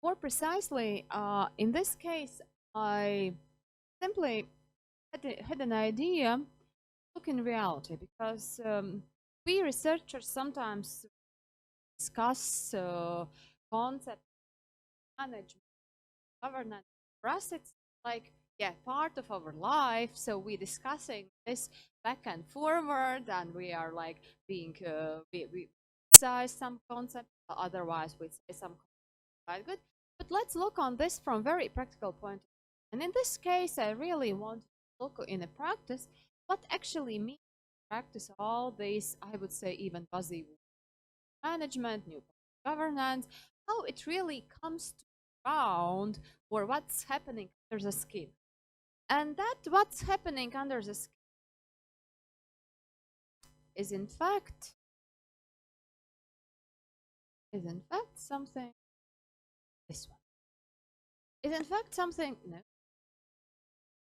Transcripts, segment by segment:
more precisely, in this case, I simply had an idea, look in reality, because we researchers sometimes discuss concept management, governance. For us, it's like, yeah, part of our life. So we discussing this back and forward, and we are like being we emphasize some concept. Otherwise, we say some quite good. But let's look on this from very practical point. And in this case, I really want to look in a practice what actually means practice all these, I would say, even buzzy management, new governance, how it really comes to ground or what's happening under the skin. And that what's happening under the skin is in fact something, this one is in fact something, no,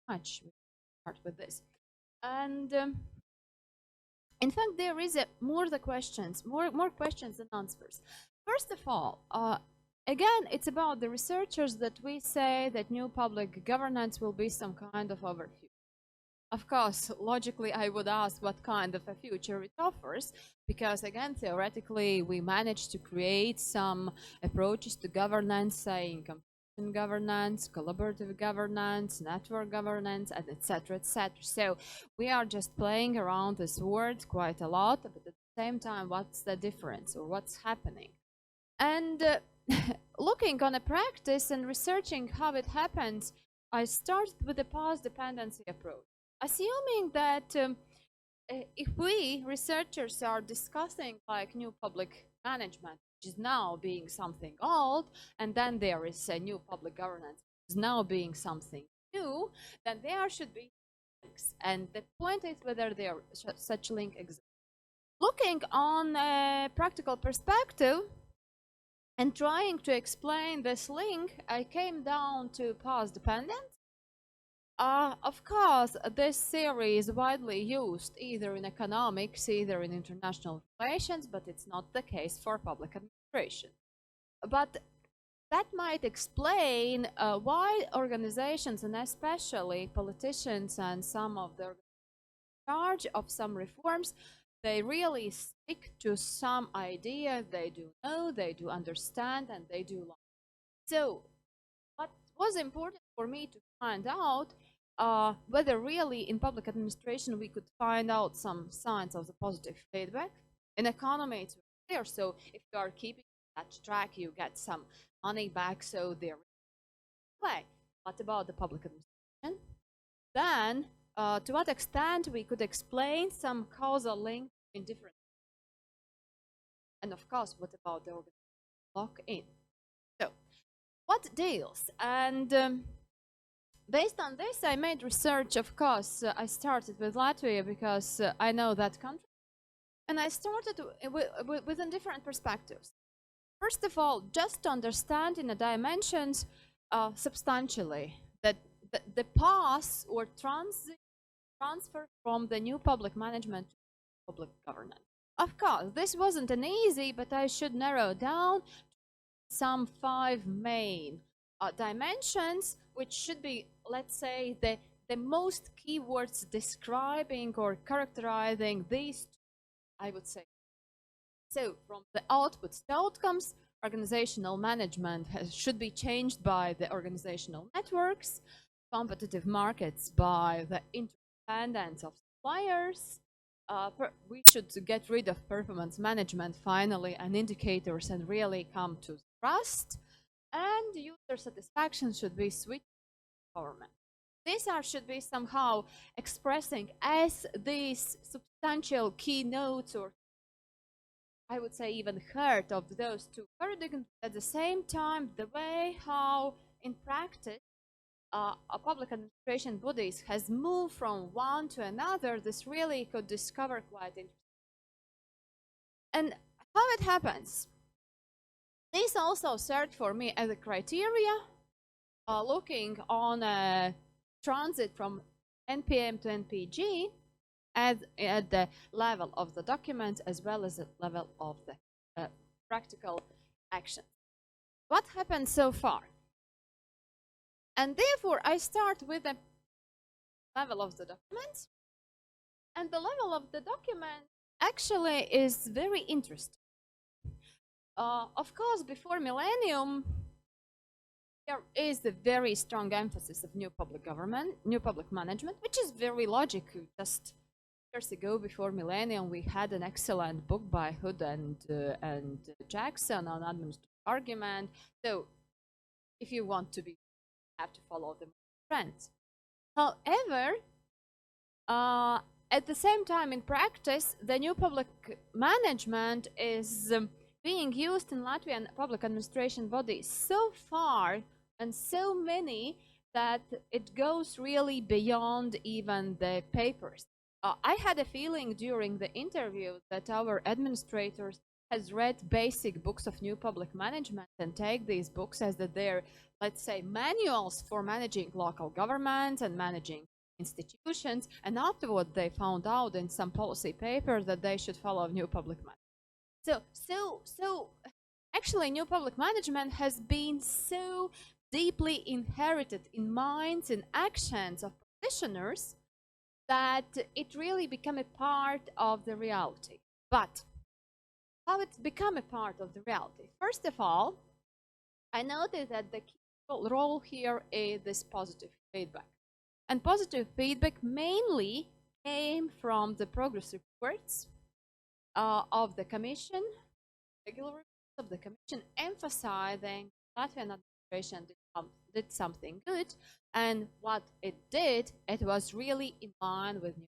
much we start with this. And in fact, there is more questions than answers. First of all, again, it's about the researchers that we say that new public governance will be some kind of overview. Of course, logically, I would ask what kind of a future it offers, because again, theoretically, we managed to create some approaches to governance, saying governance, collaborative governance, network governance, and etc., etc. So we are just playing around this word quite a lot, but at the same time, what's the difference or what's happening? And looking on a practice and researching how it happens, I started with the past dependency approach, assuming that if we researchers are discussing like new public management, which is now being something old, and then there is a new public governance, which is now being something new, then there should be links. And the point is whether there such link exists. Looking on a practical perspective and trying to explain this link, I came down to past dependence. Of course, this theory is widely used either in economics, either in international relations, but it's not the case for public administration. But that might explain why organizations, and especially politicians and some of the charge of some reforms, they really stick to some idea they do know, they do understand, and they do like. So what was important for me to find out whether really in public administration we could find out some signs of the positive feedback. In economy, it's clear. So if you are keeping that track, you get some money back. So there is a way. What about the public administration? Then, to what extent we could explain some causal link in different. And of course, what about the organization lock-in? So, what deals? And based on this, I made research. Of course, I started with Latvia because I know that country. And I started within different perspectives. First of all, just to understand in the dimensions substantially that the pass or transfer from the new public management to public governance. Of course, this wasn't an easy, but I should narrow down some 5 main dimensions, which should be, let's say, the most keywords describing or characterizing these, I would say. So from the outputs to outcomes, organizational management should be changed by the organizational networks, competitive markets by the interdependence of suppliers. We should get rid of performance management finally and indicators and really come to trust. And user satisfaction should be switched to empowerment. These should be somehow expressing as these substantial keynotes, or I would say even heart of those two paradigms. At the same time, the way how in practice a public administration bodies has moved from one to another, this really could discover quite interesting. And how it happens? This also served for me as a criteria, looking on a transit from NPM to NPG at the level of the document as well as the level of the practical action. what happened so far. And therefore, I start with the level of the document. And the level of the document actually is very interesting. Of course, before millennium, there is a very strong emphasis of new public government, new public management, which is very logical. Just years ago, before millennium, we had an excellent book by Hood and Jackson on administrative argument. So, if you want to be, you have to follow the trends. However, at the same time, in practice, the new public management is being used in Latvian public administration bodies so far and so many that it goes really beyond even the papers. I had a feeling during the interview that our administrators has read basic books of new public management and take these books as that they're, let's say, manuals for managing local government and managing institutions, and afterward they found out in some policy paper that they should follow new public management. So actually new public management has been so deeply inherited in minds and actions of practitioners that it really become a part of the reality. But how it's become a part of the reality? First of all, I noticed that the key role here is this positive feedback. And positive feedback mainly came from the progress reports of the Commission, regular reports of the Commission, emphasizing Latvian administration did something good, and what it did, it was really in line with new.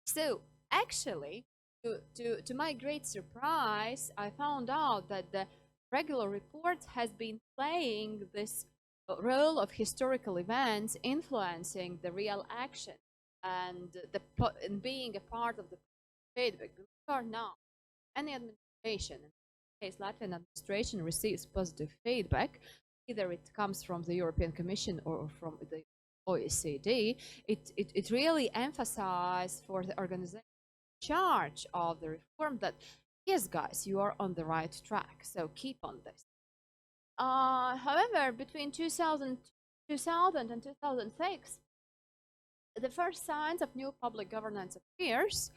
So actually, to my great surprise, I found out that the regular report has been playing this role of historical events influencing the real action and and being a part of the feedback. Or not, any administration, in this case Latvian administration, receives positive feedback, either it comes from the European Commission or from the OECD. It really emphasizes for the organization in charge of the reform that yes, guys, you are on the right track, so keep on this. However, between 2000 and 2006, the first signs of new public governance appears,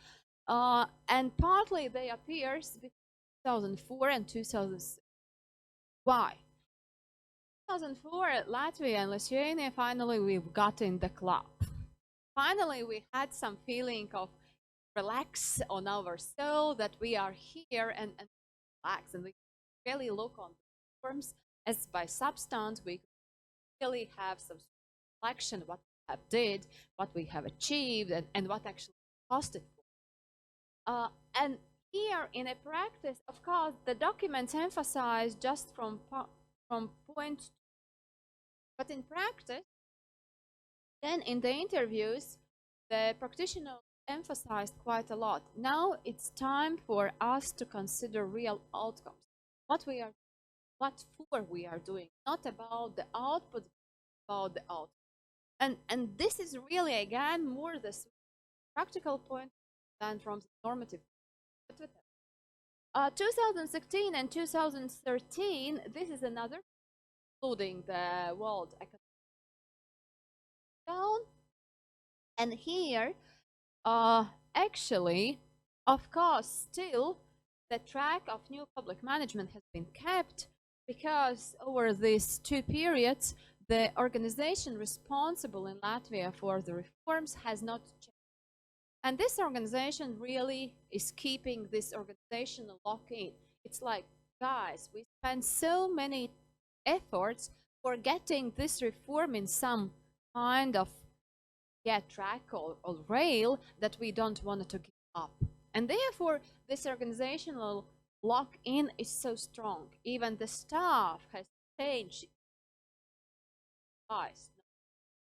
and partly they appears between 2004 and 2006. Why? 2004, Latvia and Lithuania, finally we've got in the club. Finally, we had some feeling of relax on our soul that we are here and relax, and we really look on the forms as by substance. We really have some reflection what we have did, what we have achieved, and what actually costed for. And here in a practice, of course, the documents emphasize just from point, but in practice, then in the interviews, the practitioner emphasized quite a lot. Now it's time for us to consider real outcomes. What for we are doing, not about the output, about the outcome. And this is really again more the practical point than from the normative. 2016 and 2013, this is another, including the World Economic Forum. And here, actually, of course, still the track of new public management has been kept because over these two periods, the organization responsible in Latvia for the reforms has not changed. And this organization really is keeping this organizational lock-in. It's like, guys, we spend so many efforts for getting this reform in some kind of track or rail that we don't want to give up. And therefore, this organizational lock-in is so strong. Even the staff has changed twice,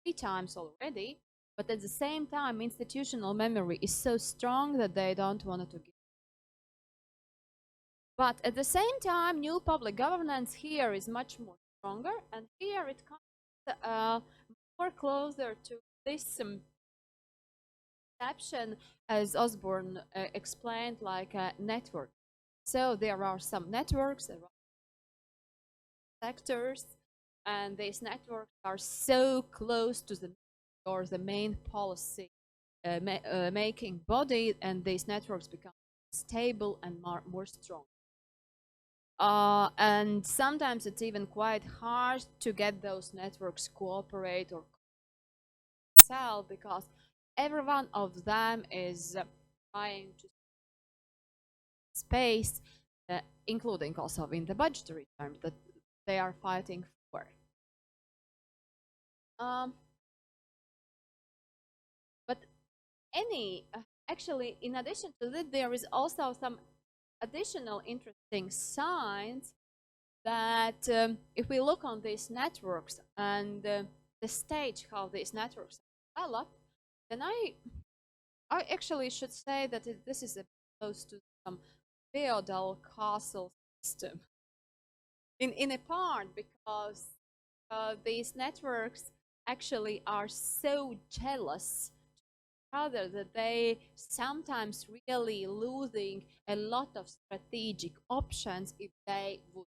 3 times already, but at the same time, institutional memory is so strong that they don't want to give. But at the same time, new public governance here is much more stronger, and here it comes more closer to this conception, as Osborne explained, like a network. So there are some networks, sectors, and these networks are so close to the main policy making body, and these networks become stable and more strong. And sometimes it's even quite hard to get those networks cooperate or sell, because every one of them is trying to space, including also in the budgetary terms that they are fighting for. But actually, in addition to that, there is also some additional interesting signs that if we look on these networks and the stage how these networks are developed, then I actually should say that this is close to some feudal castle system in a part, because these networks actually are so jealous other that they sometimes really losing a lot of strategic options if they would,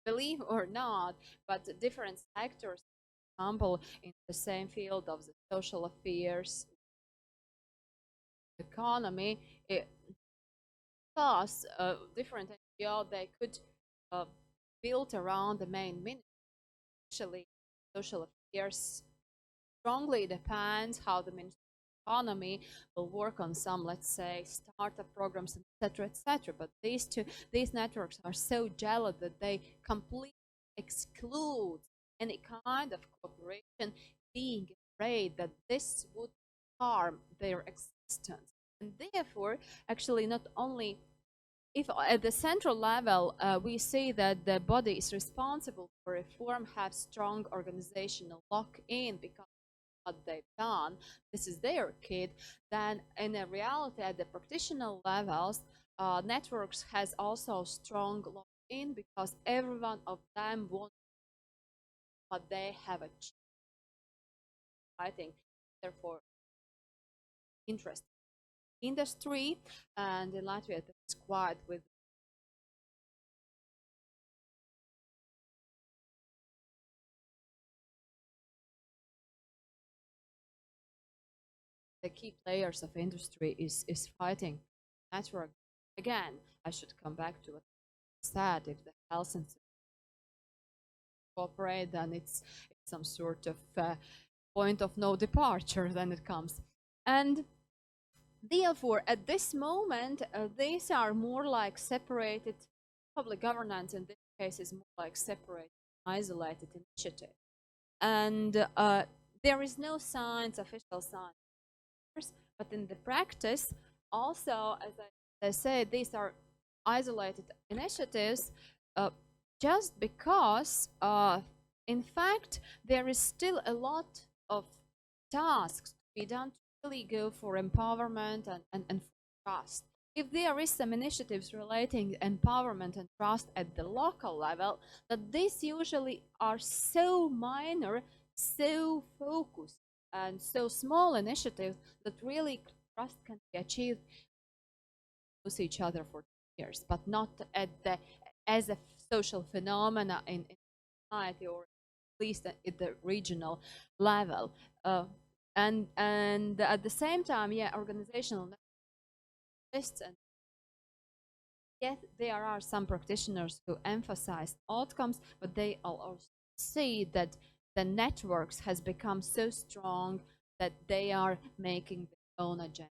believe or not, but different sectors, for example, in the same field of the social affairs, economy, plus different NGO, they could build around the main ministry. Actually, social affairs strongly depends how the Ministry of Economy will work on some, let's say, startup programs, etc., etc. But these networks are so jealous that they completely exclude any kind of cooperation, being afraid that this would harm their existence. And therefore, actually, not only if at the central level we see that the body is responsible for reform, have strong organizational lock-in because what they've done, this is their kid, then in a reality at the practitioner levels, networks has also strong lock-in because every one of them wants what they have achieved. I think therefore interest industry, and in Latvia it's quite with the key players of industry is fighting network. Again, I should come back to what I said. If the health and cooperate, then it's some sort of point of no departure. Then it comes, and therefore, at this moment, these are more like separated. Public governance in this case is more like separate, isolated initiative, and there is no signs, official signs. But in the practice, also, as I said, these are isolated initiatives, just because, in fact, there is still a lot of tasks to be done to really go for empowerment and for trust. If there is some initiatives relating empowerment and trust at the local level, that these usually are so minor, so focused, and so small initiatives that really trust can be achieved with each other for years, but not at the as a social phenomena in society, or at least at the regional level. And at the same time, yeah, organizational lists, and yes, there are some practitioners who emphasize outcomes, but they also see that the networks has become so strong that they are making their own agenda.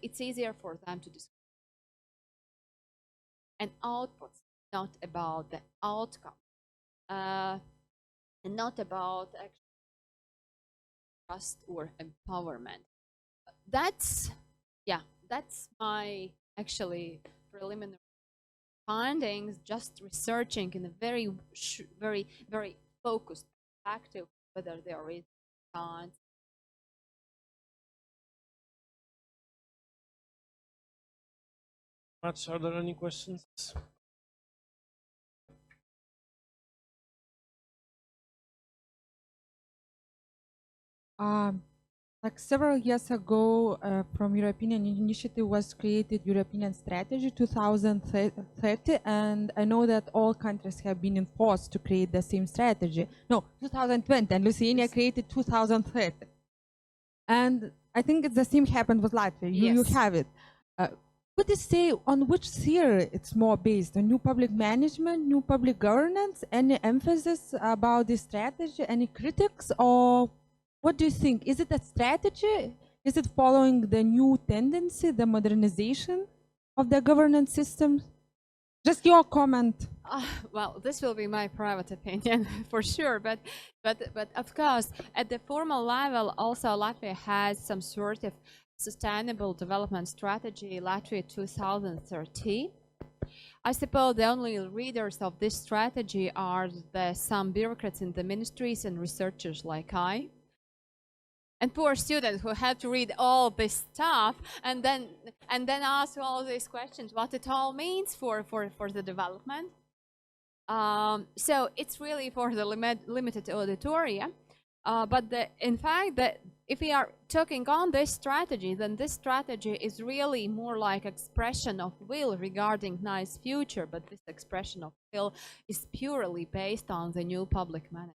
It's easier for them to discuss and outputs, not about the outcome, and not about trust or empowerment. That's that's my actually preliminary findings, just researching in a very focused perspective whether there is science. Are there any questions? Um, Like several years ago, from European initiative was created European Strategy 2030, and I know that all countries have been enforced to create the same strategy. No, 2020, and Lithuania created 2030. And I think it's the same happened with Latvia. You Yes. have it. Could you say on which theory it's more based? On new public management, new public governance, any emphasis about this strategy, any critics, or what do you think? Is it a strategy? Is it following the new tendency, the modernization of the governance systems? Just your comment. Well, this will be my private opinion for sure, but of course, at the formal level, also Latvia has some sort of sustainable development strategy, Latvia 2030. I suppose the only readers of this strategy are some bureaucrats in the ministries and researchers like I. And poor students who had to read all this stuff and then ask all these questions, what it all means for the development. So it's really for the limited auditoria. But in fact, if we are talking on this strategy, then this strategy is really more like expression of will regarding nice future. But this expression of will is purely based on the new public management.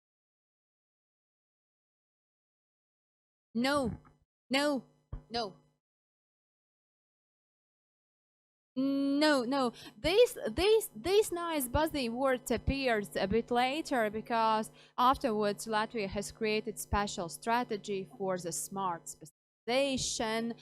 No, no, no. No. These nice buzzy words appears a bit later because afterwards Latvia has created special strategy for the smart specialization,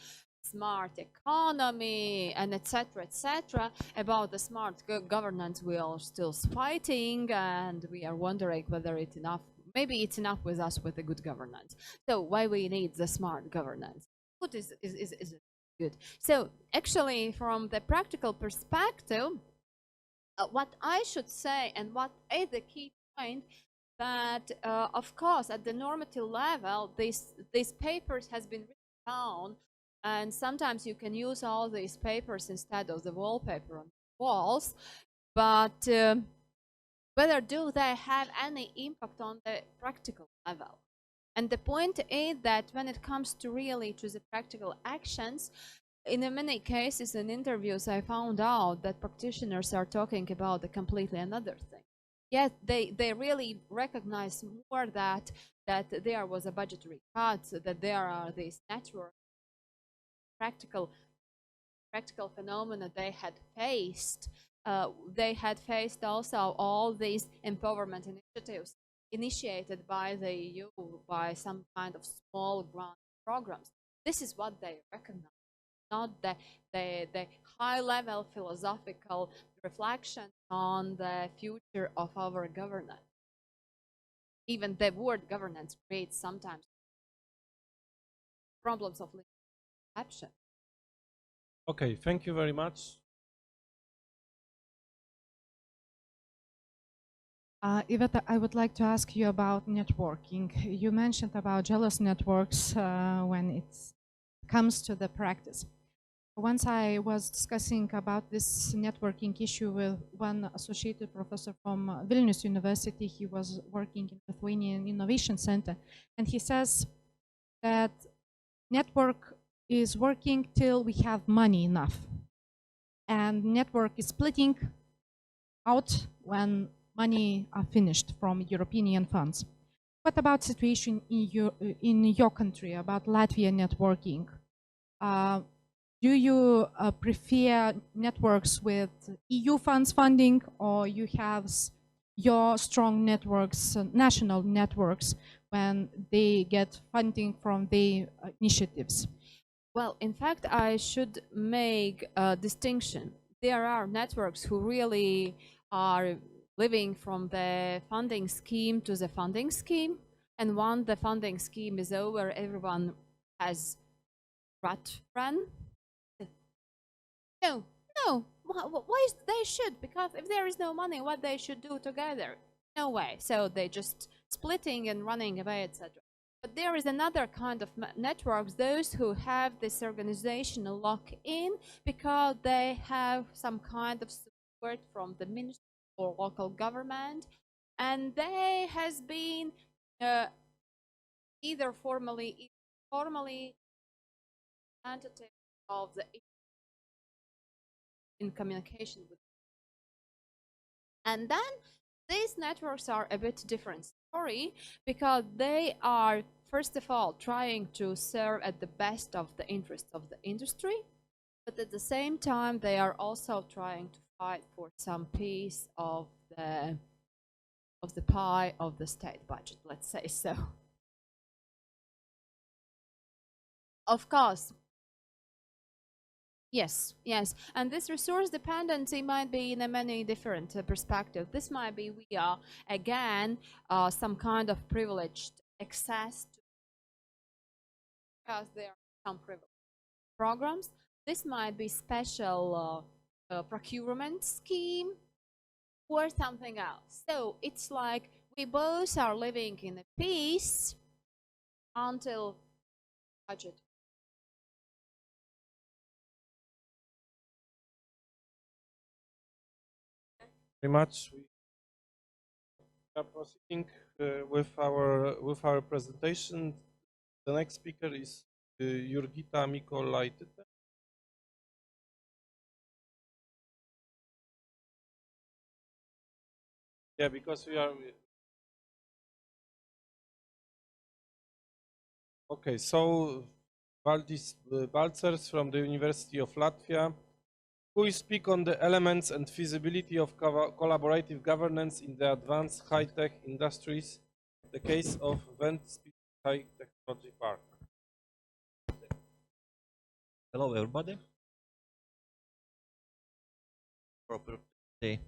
smart economy, and etc. About the smart governance, we are still fighting, and we are wondering whether it's enough. Maybe it's enough with us with the good governance. So why we need the smart governance? What is good? So actually, from the practical perspective, what I should say and what is the key point that, of course, at the normative level, these papers has been written down, and sometimes you can use all these papers instead of the wallpaper on the walls, but whether do they have any impact on the practical level? And the point is that when it comes to really to the practical actions, in many cases in interviews, I found out that practitioners are talking about a completely another thing. Yet they really recognize more that there was a budgetary cut, that there are these network practical phenomena they had faced. They had faced also all these empowerment initiatives initiated by the EU by some kind of small grant programs. This is what they recognize, not the high level philosophical reflection on the future of our governance. Even the word governance creates sometimes problems of perception. Okay, thank you very much. Iveta, I would like to ask you about networking. You mentioned about jealous networks when it comes to the practice. Once I was discussing about this networking issue with one associated professor from Vilnius University. He was working in Lithuanian Innovation Center, and he says that network is working till we have money enough, and network is splitting out when money are finished from European funds. What about situation in your country, about Latvia networking? Do you prefer networks with EU funds funding, or you have your strong networks, national networks, when they get funding from the initiatives? Well, in fact, I should make a distinction. There are networks who really are living from the funding scheme to the funding scheme. And once the funding scheme is over, everyone has rat run. No, no. Why they should? Because if there is no money, what they should do together? No way. So they just splitting and running away, etc. But there is another kind of networks, those who have this organizational lock-in because they have some kind of support from the ministry or local government, and they has been either formally formally representative of the in communication with. And then these networks are a bit different story because they are first of all trying to serve at the best of the interests of the industry, but at the same time they are also trying to fight for some piece of the pie of the state budget, let's say so. Of course. Yes, yes, and this resource dependency might be in a many different perspectives. This might be via, again, some kind of privileged access to, because there are some privileged programs. This might be special procurement scheme or something else. So it's like we both are living in a peace until budget. Very much. We are proceeding with our presentation. The next speaker is Jurgita Mikolaitė. Yeah, because we are. Okay, so Valdis Balcers from the University of Latvia, who will speak on the elements and feasibility of collaborative governance in the advanced high-tech industries, the case of Ventspils High Technology Park. Hello, everybody. Proper day.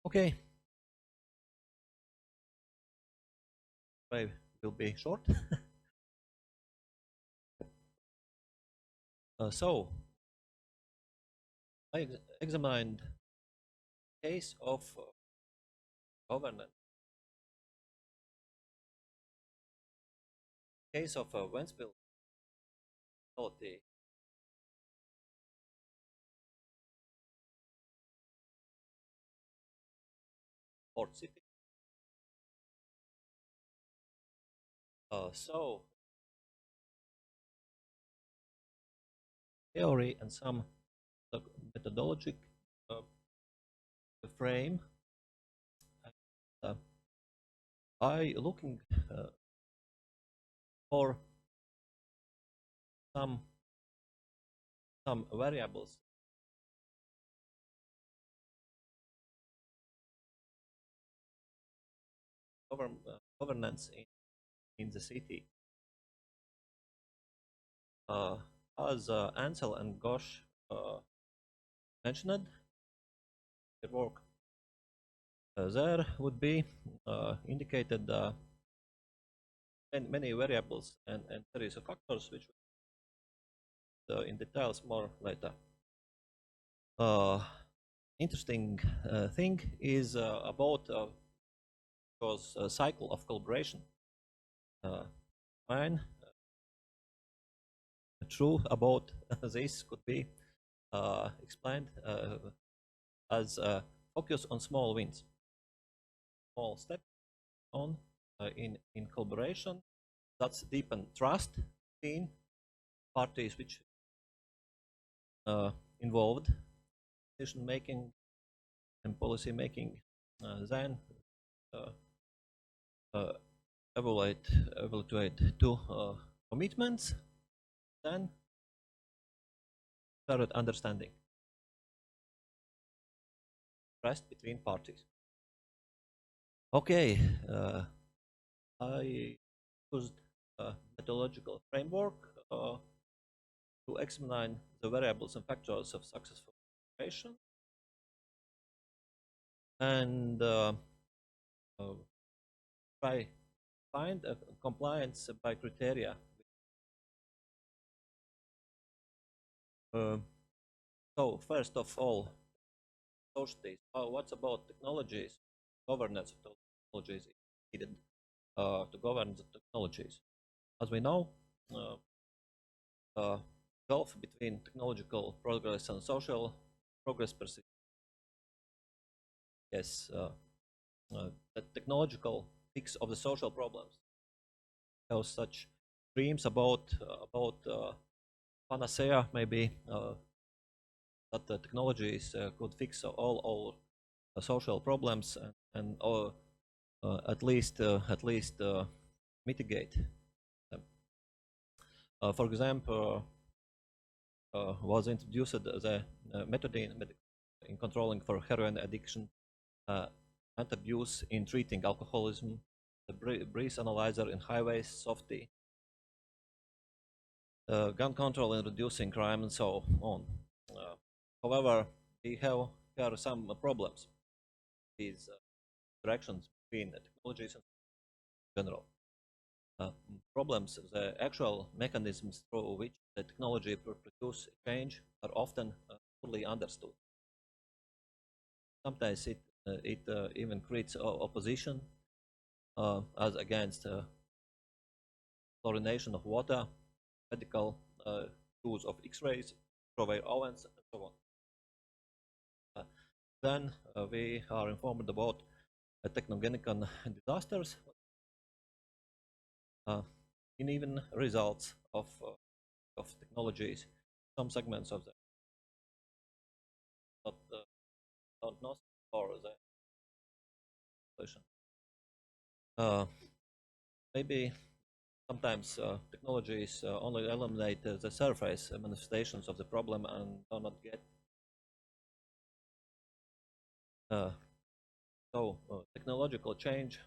Okay. I will be short. So, I examined case of governance, case of Ventspils Technology port city. So, theory and some methodologic frame. I looking for some variables governance in the city. As Ansel and Gosh mentioned, their work there would be indicated many variables and series of factors, which in details more later. Interesting thing is about because cycle of collaboration. Mine true about this could be explained as focus on small wins, small steps on in collaboration. That's deepen trust in parties which involved decision making and policy making. Then evaluate two commitments, then shared understanding, trust between parties. Okay, I used a methodological framework to examine the variables and factors of successful operation, and try find compliance by criteria. So first of all, societies. What's about technologies? Governance of technologies is needed to govern the technologies. As we know, gulf between technological progress and social progress persists. Yes, the technological fix of the social problems. There was such dreams about panacea, maybe that the technologies could fix all social problems and at least mitigate them. For example, was introduced the method in controlling for heroin addiction and abuse, in treating alcoholism, the breath analyzer in highways, softy, gun control in reducing crime, and so on. However, we have here some problems. These interactions between the technologies and general problems. The actual mechanisms through which the technology produce change are often poorly understood. Sometimes it even creates opposition as against chlorination of water, medical use of X-rays, microwave ovens, and so on. Then we are informed about technogenic disasters, in even results of technologies. Some segments of them don't know for the solution. Maybe sometimes technologies only eliminate the surface manifestations of the problem and do not get. So technological change,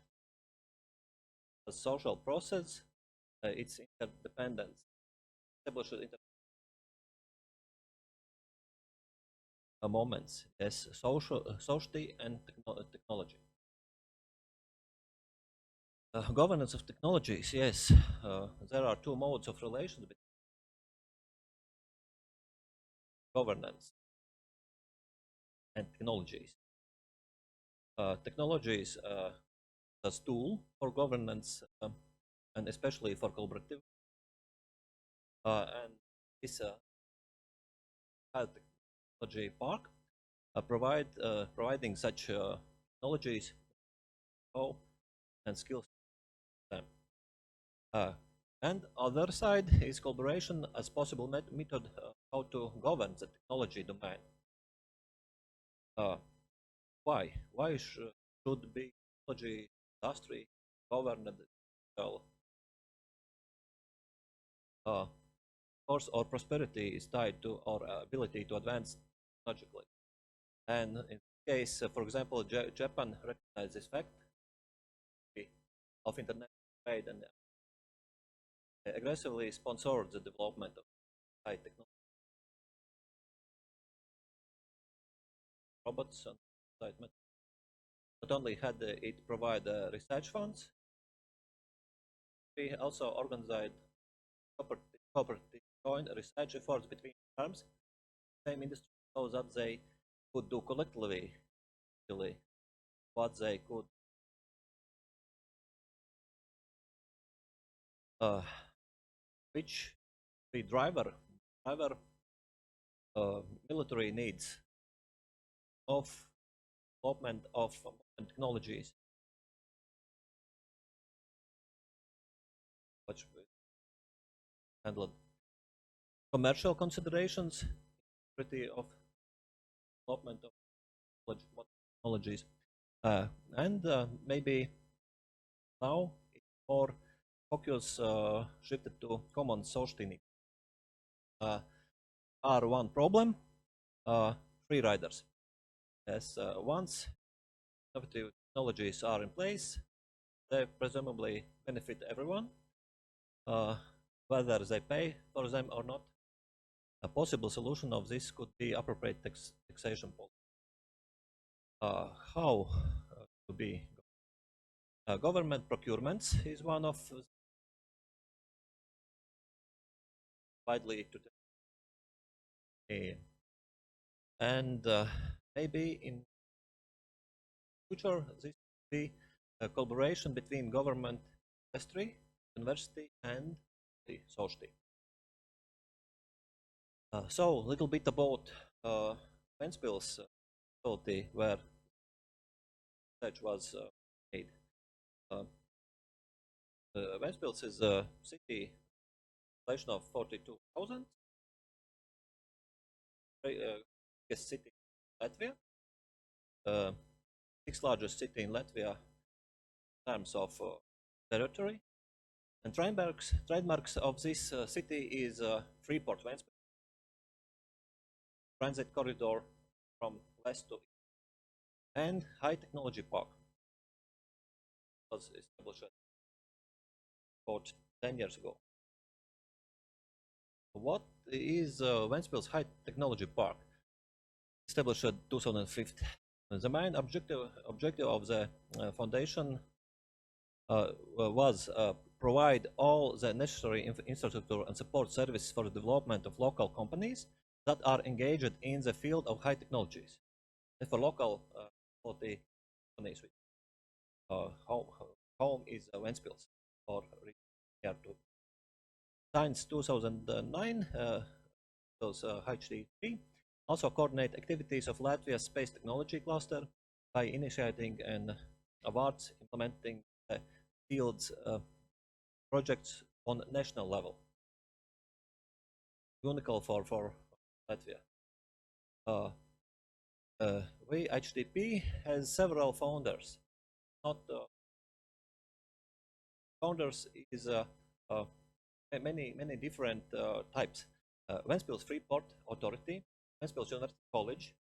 a social process, its interdependence, established moments as society and technology. Governance of technologies, yes, there are two modes of relations between governance and technologies. Technologies as tool for governance and especially for collaborative. And this technology park providing such technologies and skills. And other side is collaboration as possible method how to govern the technology domain. Why? Why should be technology industry governed well? Course, our prosperity is tied to our ability to advance technologically. And in this case, for example, Japan recognized this fact of international trade and aggressively sponsored the development of high technology robots and not only had it provide research funds, we also organized cooperative joint research efforts between firms, same industry, so that they could do collectively what they could. Which the driver military needs of development of technologies, which handled commercial considerations, of development of technologies, and maybe now it's more focus shifted to common social needs. Are one problem, free riders. As once innovative technologies are in place, they presumably benefit everyone, whether they pay for them or not. A possible solution of this could be appropriate taxation policy. How to be? Government procurements is one of widely today, and maybe in future this will be a collaboration between government, industry, university, and the society. So a little bit about Ventspils facility where research was made. Ventspils is a city population of 42,000, biggest city in Latvia, sixth largest city in Latvia in terms of territory. And trademarks of this city is Freeport Ventspils, transit corridor from west to east, and high technology park was established about 10 years ago. What is Ventspils High Technology Park? Established in 2015. The main objective of the foundation was provide all the necessary infrastructure and support services for the development of local companies that are engaged in the field of high technologies. And for local quality companies, home is Ventspils or here too. Since 2009, those HT3 also coordinate activities of Latvia's space technology cluster by initiating and awards implementing fields projects on national level. Unique for Latvia. VHTP has several founders. Not founders is many different types. Ventspils Freeport Authority, Ventspils University College,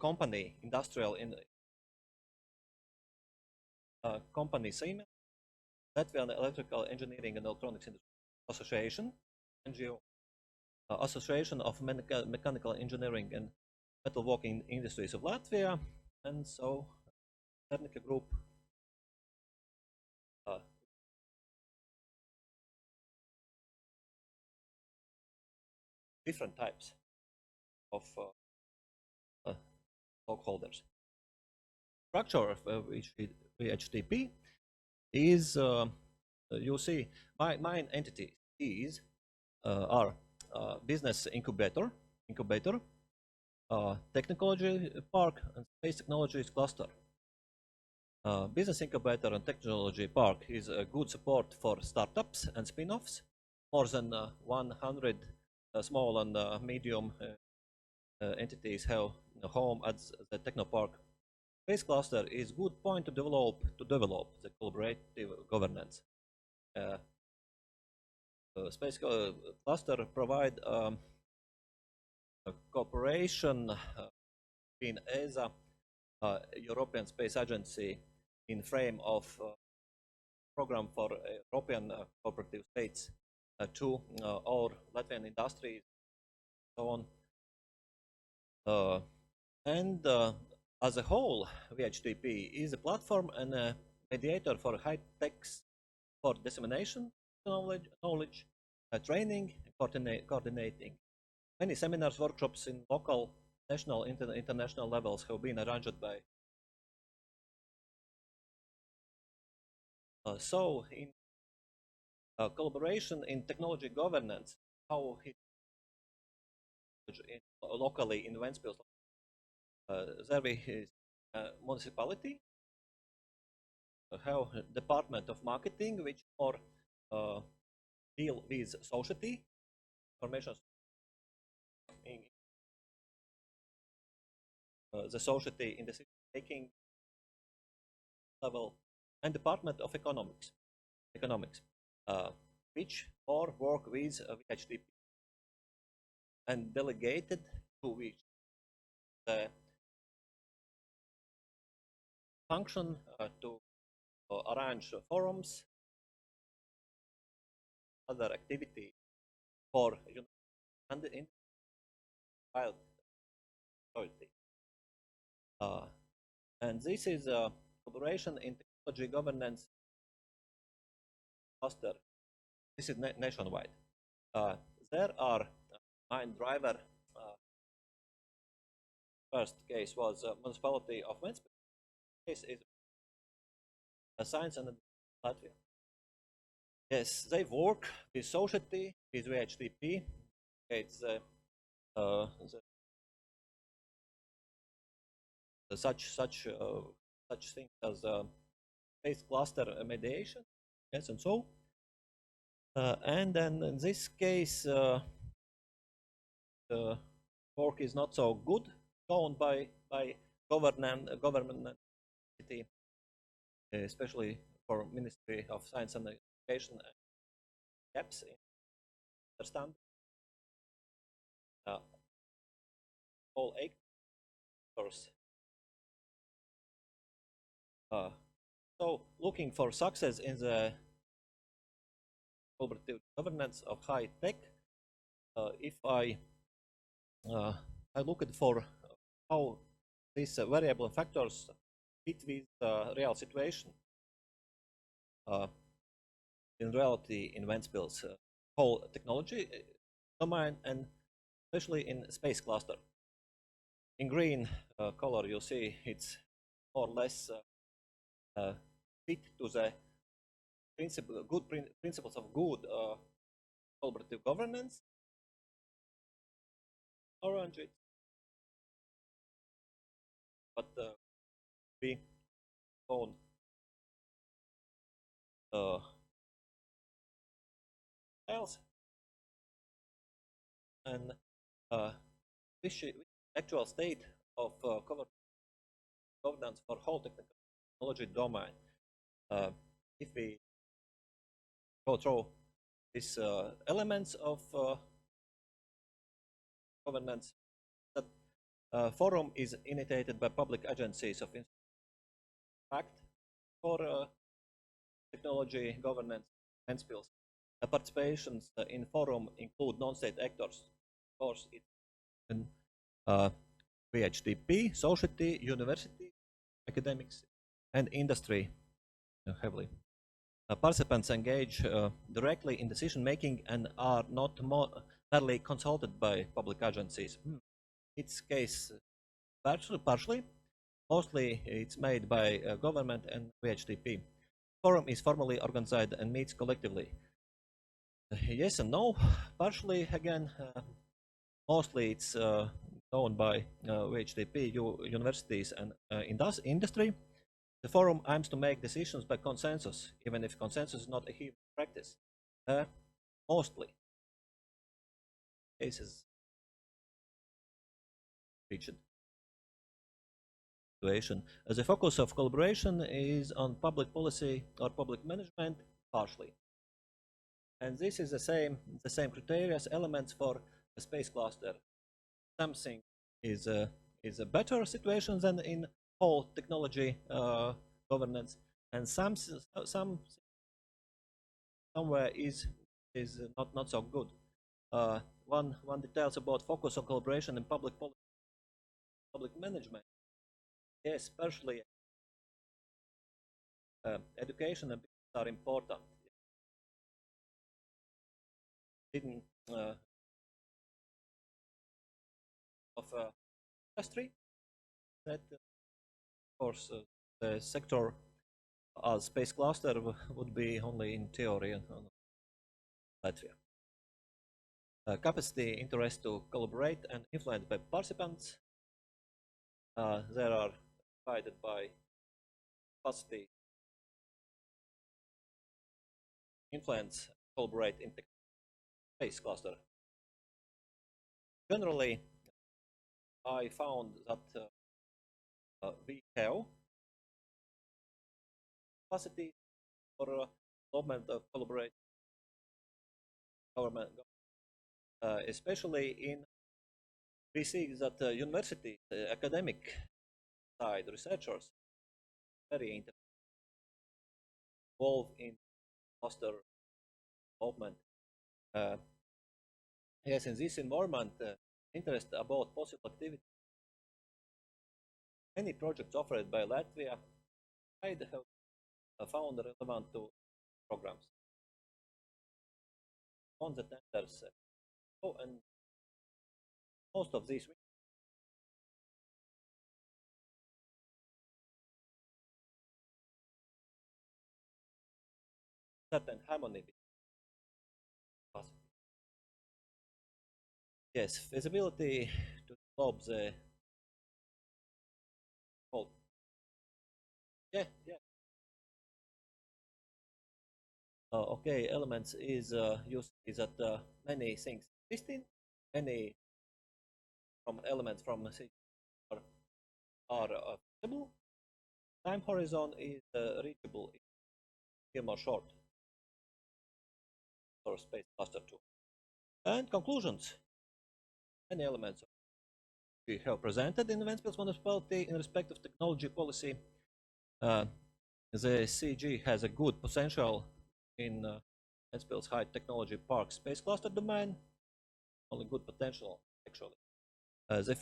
company industrial in company Siemens, Latvian Electrical Engineering and Electronics Industry Association, NGO, Association of Mechanical Engineering and Metalworking Industries of Latvia, and so Technical Group. Different types of stockholders. Structure of VHTP is, you see, main entities are business incubator, technology park, and space technologies cluster. Business incubator and technology park is a good support for startups and spin-offs. More than 100 small and medium entities have a home at the Technopark. Space cluster is good point to develop the collaborative governance. Space cluster provide cooperation between ESA, European Space Agency, in frame of program for European cooperative states to our Latvian industries, so on. And as a whole, VHTP is a platform and a mediator for high techs for dissemination knowledge, training, coordinating. Many seminars, workshops in local, national, international levels have been arranged by. So, in collaboration in technology governance, how locally in Ventspils, there is municipality, have department of marketing, which more deal with society, information in the society in the decision-making level, and department of economics, which more work with VHTP and delegated to which the function to arrange forums, other activity for and in And this is a collaboration in technology governance cluster. This is nationwide. There are 9 driver. First case was municipality of Ventspils. Case is science and Latvia. Yes, they work with society, with VHTP. It's such things as space cluster mediation. Yes, and so. And then in this case, the work is not so good, done by government entity, especially for Ministry of Science and Education and gaps in understanding all actors. So looking for success in the collaborative governance of high tech, if I looked for how these variable factors fit with real situation in reality in Ventspils whole technology domain, and especially in space cluster. In green color you see it's more or less fit to the principles of good collaborative governance. Orange, but we own else, and which actual state of governance for whole technology domain. If we go through these elements of governance, that forum is initiated by public agencies of impact for technology governance and skills. Participations in forum include non-state actors. Of course, it's VHTP, society, university, academics, and industry heavily. Participants engage directly in decision making and are not merely consulted by public agencies. It's case partially. Mostly it's made by government and VHTP. Forum is formally organized and meets collectively. Yes and no. Partially again, mostly it's known by VHTP, universities, and industry. The forum aims to make decisions by consensus, even if consensus is not a human practice. Mostly cases reached situation. The focus of collaboration is on public policy or public management, partially. And this is the same criteria as elements for the space cluster. Something is a better situation than in whole technology governance, and somewhere is not so good. One details about focus on collaboration in public policy, public management. Yes, especially education and business are important. Hidden of industry that, of course, the sector as space cluster would be only in theory in Latvia. Capacity, interest to collaborate and influence by participants. There are divided by capacity, influence, collaborate in the space cluster. Generally, I found that we have capacity for development of collaborate government, especially in we see that university academic side researchers very involved in cluster development. Yes, in this environment, interest about possible activity many projects offered by Latvia I have found relevant to programs. On the tenders, and most of these certain harmony. Yes, feasibility to develop the whole. Yeah. Okay, elements is used is that many things existing, many from elements from are feasible. Time horizon is reachable here more short for space cluster 2. And conclusions. Many elements we have presented in Ventspils municipality in respect of technology policy. The CG has a good potential in Ventspils High Technology Park Space Cluster domain. Only good potential, actually. The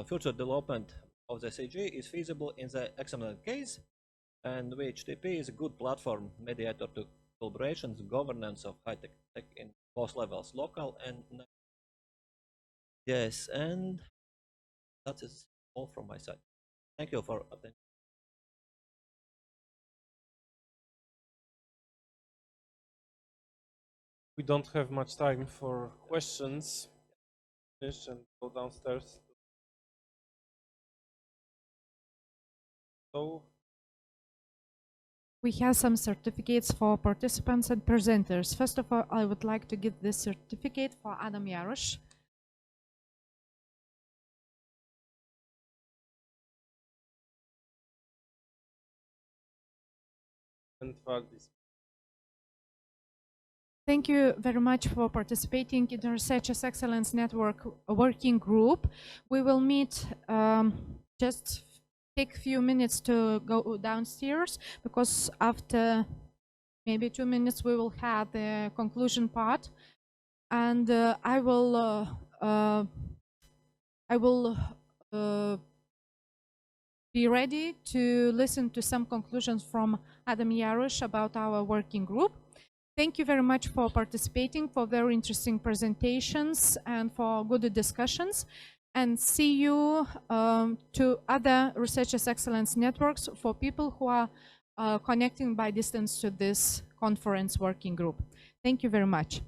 future development of the CG is feasible in the examined case, and VHTP is a good platform mediator to collaborations, governance of high-tech tech in both levels, local and national. Yes, and that is all from my side. Thank you for attention. We don't have much time for questions. Finish and go downstairs. So We have some certificates for participants and presenters. First of all, I would like to give this certificate for Adam Jarosz. and Valdis. Thank you very much for participating in the Researchers Excellence Network working group. We will meet, just take a few minutes to go downstairs, because after maybe 2 minutes we will have the conclusion part, and I will be ready to listen to some conclusions from Adam Jarosz about our working group. Thank you very much for participating, for very interesting presentations and for good discussions. And see you to other Researchers Excellence Networks for people who are connecting by distance to this conference working group. Thank you very much.